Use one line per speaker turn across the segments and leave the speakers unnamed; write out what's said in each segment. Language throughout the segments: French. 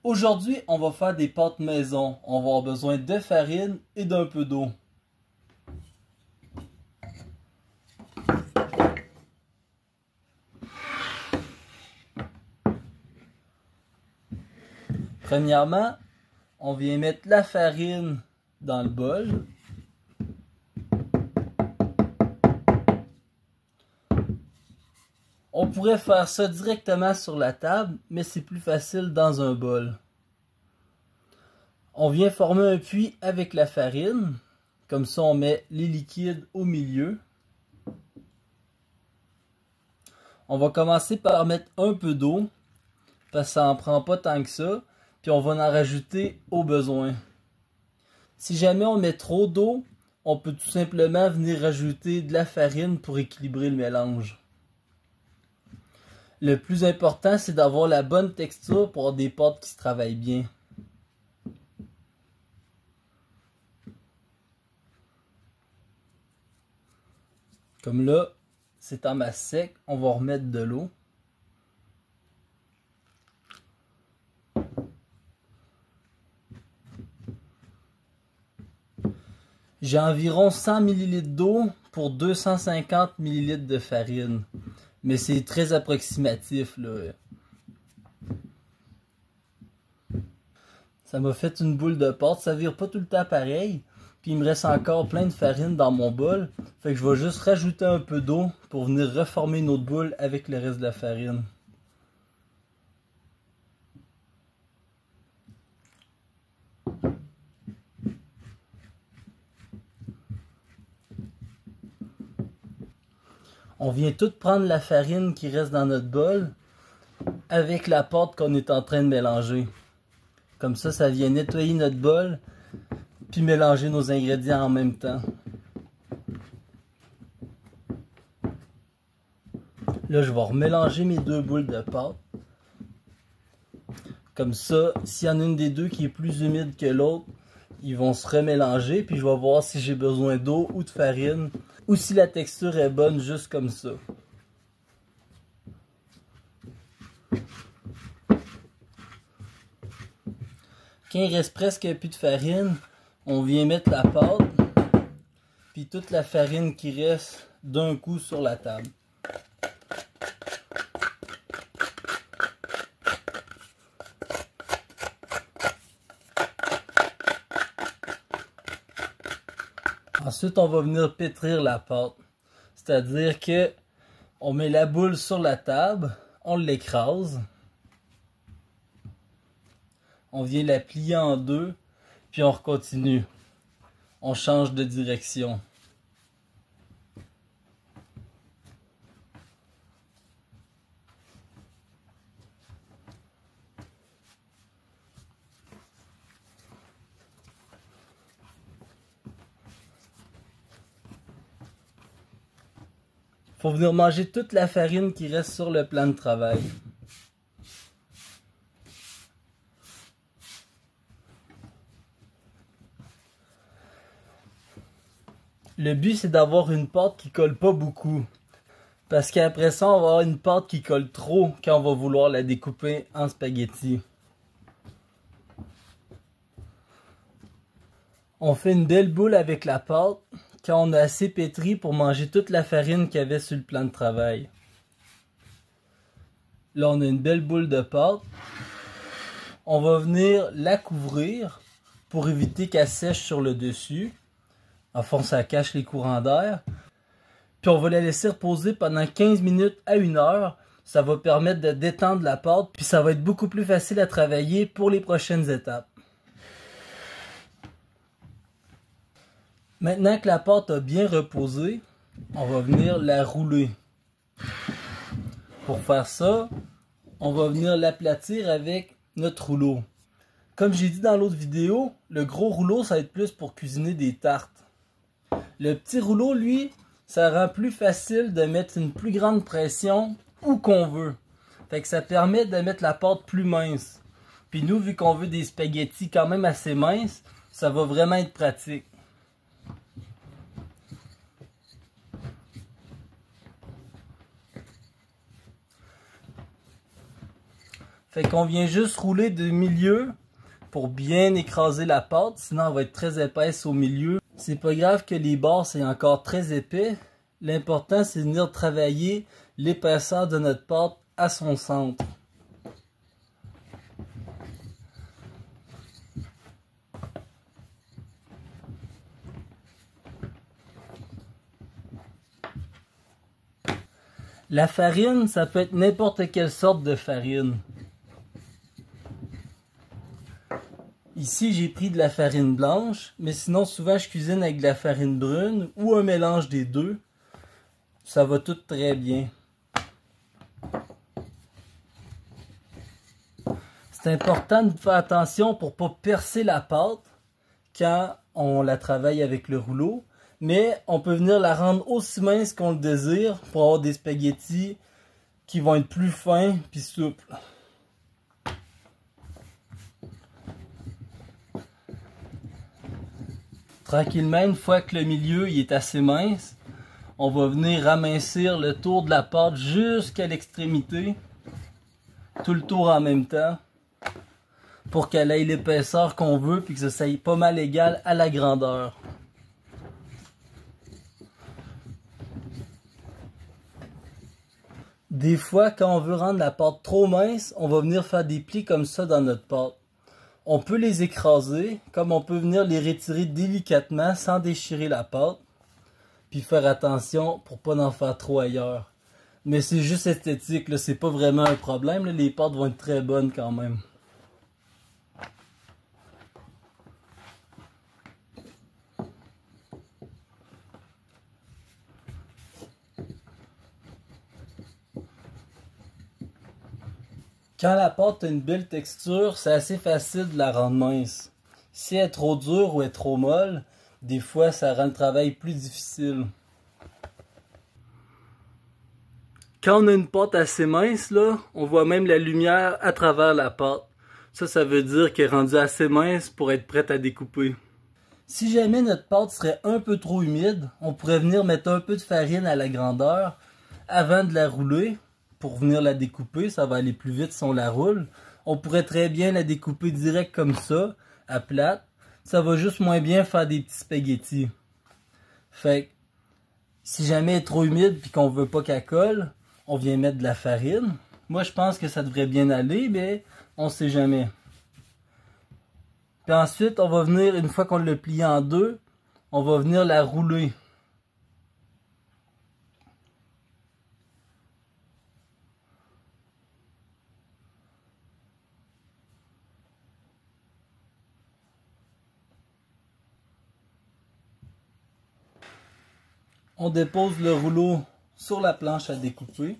Aujourd'hui, on va faire des pâtes maison. On va avoir besoin de farine et d'un peu d'eau. Premièrement, on vient mettre la farine dans le bol. On pourrait faire ça directement sur la table, mais c'est plus facile dans un bol. On vient former un puits avec la farine. Comme ça, on met les liquides au milieu. On va commencer par mettre un peu d'eau, parce que ça en prend pas tant que ça. Puis on va en rajouter au besoin. Si jamais on met trop d'eau, on peut tout simplement venir rajouter de la farine pour équilibrer le mélange. Le plus important, c'est d'avoir la bonne texture pour avoir des pâtes qui se travaillent bien. Comme là, c'est en masse sec, on va remettre de l'eau. J'ai environ 100 ml d'eau pour 250 ml de farine. Mais c'est très approximatif, là. Ça m'a fait une boule de pâte. Ça vire pas tout le temps pareil. Puis il me reste encore plein de farine dans mon bol. Fait que je vais juste rajouter un peu d'eau pour venir reformer une autre boule avec le reste de la farine. On vient tout prendre la farine qui reste dans notre bol avec la pâte qu'on est en train de mélanger. Comme ça vient nettoyer notre bol puis mélanger nos ingrédients en même temps. Là, je vais remélanger mes deux boules de pâte. Comme ça, s'il y en a une des deux qui est plus humide que l'autre, ils vont se remélanger. Puis je vais voir si j'ai besoin d'eau ou de farine. Ou si la texture est bonne juste comme ça. Quand il reste presque plus de farine, on vient mettre la pâte. Puis toute la farine qui reste d'un coup sur la table. Ensuite, on va venir pétrir la pâte. C'est-à-dire que on met la boule sur la table, on l'écrase. On vient la plier en deux, puis on continue. On change de direction. Faut venir manger toute la farine qui reste sur le plan de travail. Le but, c'est d'avoir une pâte qui colle pas beaucoup. Parce qu'après ça, on va avoir une pâte qui colle trop quand on va vouloir la découper en spaghettis. On fait une belle boule avec la pâte quand on a assez pétri pour manger toute la farine qu'il y avait sur le plan de travail. Là, on a une belle boule de pâte. On va venir la couvrir pour éviter qu'elle sèche sur le dessus. En fond, ça cache les courants d'air. Puis on va la laisser reposer pendant 15 minutes à 1 heure. Ça va permettre de détendre la pâte. Puis ça va être beaucoup plus facile à travailler pour les prochaines étapes. Maintenant que la pâte a bien reposé, on va venir la rouler. Pour faire ça, on va venir l'aplatir avec notre rouleau. Comme j'ai dit dans l'autre vidéo, le gros rouleau, ça va être plus pour cuisiner des tartes. Le petit rouleau, lui, ça rend plus facile de mettre une plus grande pression où qu'on veut. Fait que ça permet de mettre la pâte plus mince. Puis nous, vu qu'on veut des spaghettis quand même assez minces, ça va vraiment être pratique. Fait qu'on vient juste rouler de milieu pour bien écraser la pâte, sinon elle va être très épaisse au milieu. C'est pas grave que les bords c'est encore très épais. L'important c'est de venir travailler l'épaisseur de notre pâte à son centre. La farine, ça peut être n'importe quelle sorte de farine. Ici, j'ai pris de la farine blanche, mais sinon, souvent, je cuisine avec de la farine brune ou un mélange des deux. Ça va tout très bien. C'est important de faire attention pour ne pas percer la pâte quand on la travaille avec le rouleau. Mais on peut venir la rendre aussi mince qu'on le désire pour avoir des spaghettis qui vont être plus fins puis souples. Tranquillement, une fois que le milieu il est assez mince, on va venir ramincir le tour de la pâte jusqu'à l'extrémité. Tout le tour en même temps. Pour qu'elle ait l'épaisseur qu'on veut puis que ça soit pas mal égal à la grandeur. Des fois, quand on veut rendre la pâte trop mince, on va venir faire des plis comme ça dans notre pâte. On peut les écraser, comme on peut venir les retirer délicatement sans déchirer la pâte. Puis faire attention pour pas en faire trop ailleurs. Mais c'est juste esthétique, là, c'est pas vraiment un problème, là, les pâtes vont être très bonnes quand même. Quand la pâte a une belle texture, c'est assez facile de la rendre mince. Si elle est trop dure ou elle est trop molle, des fois ça rend le travail plus difficile. Quand on a une pâte assez mince, là, on voit même la lumière à travers la pâte. Ça veut dire qu'elle est rendue assez mince pour être prête à découper. Si jamais notre pâte serait un peu trop humide, on pourrait venir mettre un peu de farine à la grandeur avant de la rouler. Pour venir la découper, ça va aller plus vite si on la roule. On pourrait très bien la découper direct comme ça, à plate. Ça va juste moins bien faire des petits spaghettis. Fait que, si jamais elle est trop humide et qu'on veut pas qu'elle colle, on vient mettre de la farine. Moi, je pense que ça devrait bien aller, mais on sait jamais. Puis ensuite, on va venir, une fois qu'on l'a plié en deux, on va venir la rouler. On dépose le rouleau sur la planche à découper.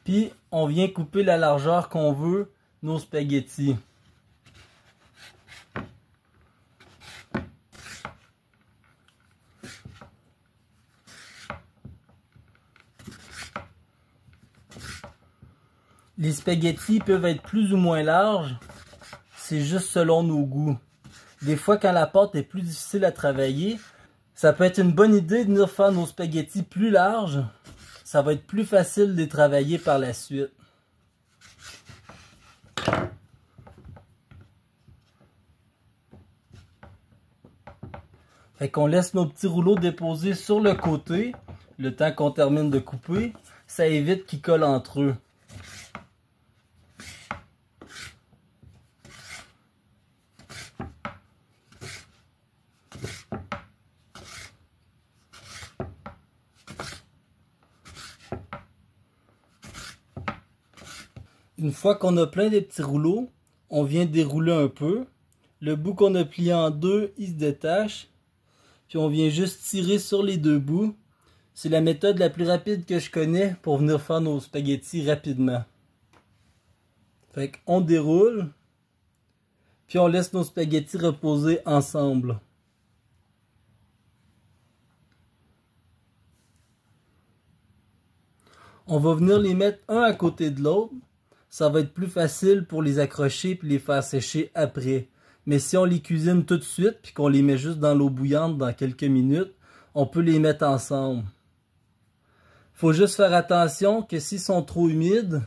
Puis, on vient couper la largeur qu'on veut, nos spaghettis. Les spaghettis peuvent être plus ou moins larges, c'est juste selon nos goûts. Des fois, quand la pâte est plus difficile à travailler, ça peut être une bonne idée de venir faire nos spaghettis plus larges. Ça va être plus facile de les travailler par la suite. Fait qu'on laisse nos petits rouleaux déposés sur le côté, le temps qu'on termine de couper. Ça évite qu'ils collent entre eux. Une fois qu'on a plein des petits rouleaux, on vient dérouler un peu. Le bout qu'on a plié en deux, il se détache. Puis on vient juste tirer sur les deux bouts. C'est la méthode la plus rapide que je connais pour venir faire nos spaghettis rapidement. Fait qu'on déroule. Puis on laisse nos spaghettis reposer ensemble. On va venir les mettre un à côté de l'autre. Ça va être plus facile pour les accrocher puis les faire sécher après. Mais si on les cuisine tout de suite puis qu'on les met juste dans l'eau bouillante dans quelques minutes, on peut les mettre ensemble. Faut juste faire attention que s'ils sont trop humides,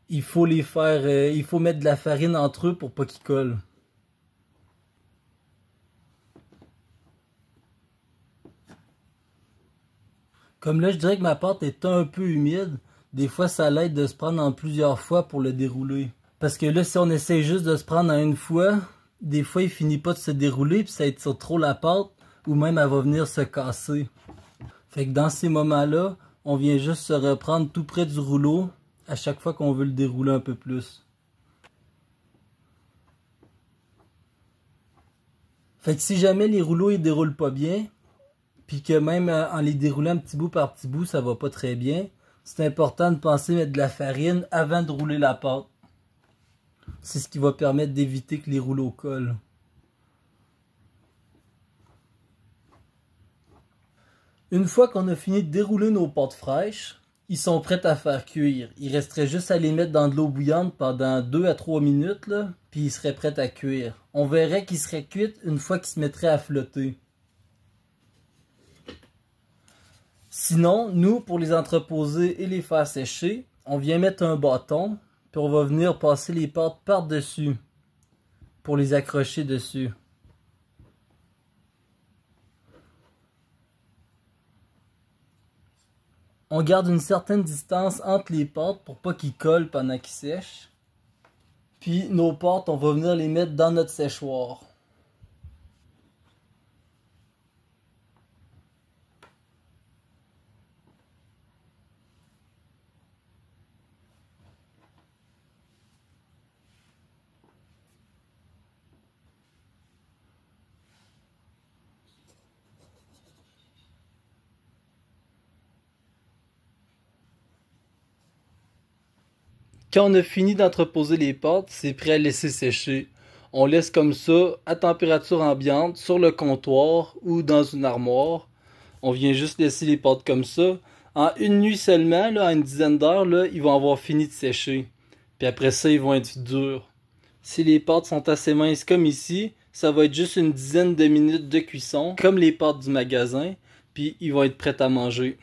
il faut mettre de la farine entre eux pour pas qu'ils collent. Comme là, je dirais que ma pâte est un peu humide. Des fois, ça l'aide de se prendre en plusieurs fois pour le dérouler. Parce que là, si on essaie juste de se prendre en une fois, des fois, il finit pas de se dérouler, puis ça étire trop la pâte, ou même elle va venir se casser. Fait que dans ces moments-là, on vient juste se reprendre tout près du rouleau, à chaque fois qu'on veut le dérouler un peu plus. Fait que si jamais les rouleaux ils déroulent pas bien, puis que même en les déroulant petit bout par petit bout, ça va pas très bien, c'est important de penser mettre de la farine avant de rouler la pâte. C'est ce qui va permettre d'éviter que les rouleaux collent. Une fois qu'on a fini de dérouler nos pâtes fraîches, ils sont prêts à faire cuire. Il resterait juste à les mettre dans de l'eau bouillante pendant 2 à 3 minutes, là, puis ils seraient prêts à cuire. On verrait qu'ils seraient cuits une fois qu'ils se mettraient à flotter. Sinon, nous, pour les entreposer et les faire sécher, on vient mettre un bâton, puis on va venir passer les pâtes par-dessus pour les accrocher dessus. On garde une certaine distance entre les pâtes pour pas qu'ils collent pendant qu'ils sèchent. Puis nos pâtes, on va venir les mettre dans notre séchoir. Quand on a fini d'entreposer les pâtes, c'est prêt à laisser sécher. On laisse comme ça, à température ambiante, sur le comptoir ou dans une armoire. On vient juste laisser les pâtes comme ça. En une nuit seulement, là, à une dizaine d'heures, là, ils vont avoir fini de sécher. Puis après ça, ils vont être durs. Si les pâtes sont assez minces comme ici, ça va être juste une dizaine de minutes de cuisson, comme les pâtes du magasin, puis ils vont être prêts à manger.